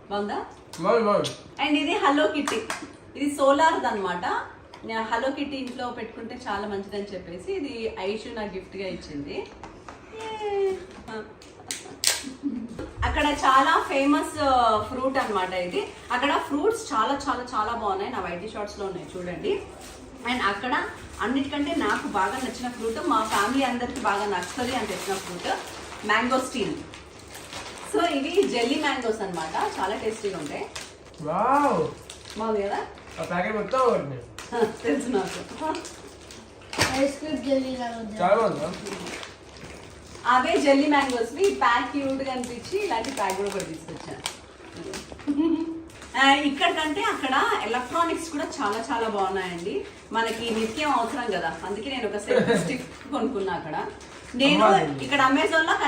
బాగుందా? అండ్ ఇది hello kitty, ఇది సోలార్ అనమాట. హలో కిట్టి ఇంట్లో పెట్టుకుంటే చాలా మంచిదని చెప్పేసి ఇది ఐషు నాకు గిఫ్ట్ గా ఇచ్చింది. అక్కడ చాలా ఫేమస్ ఫ్రూట్ అన్నమాట ఇది. అక్కడ ఫ్రూట్స్ చాలా చాలా చాలా బాగున్నాయి, నా వైటీ షార్ట్స్ లో ఉన్నాయి చూడండి. అండ్ అక్కడ అన్నిటికంటే నాకు బాగా నచ్చిన ఫ్రూట్, మా ఫ్యామిలీ అందరికి బాగా నచ్చుతుంది అని తెచ్చిన ఫ్రూట్ మ్యాంగో స్టీల్. సో ఇవి జెల్లీ మ్యాంగోస్ అన్నమాట, చాలా టేస్టీగా ఉంటాయి. బాగుంది కదా? తెలుసు నాకు. అవే జెల్లీ మ్యాంగోస్ ప్యాక్ క్యూట్ గా అనిపించి ఇలాంటి ప్యాక్ కూడా తీసుకొచ్చాను. ఇక్కడ కంటే అక్కడ ఎలక్ట్రానిక్స్ కూడా చాలా చాలా బాగున్నాయండి. మనకి నిత్యం అవసరం కదా, అందుకే నేను ఒక సెల్ఫ్ స్టిక్ కొనుక్కున్నా అక్కడ. నేను ఇక్కడ అమెజాన్ లో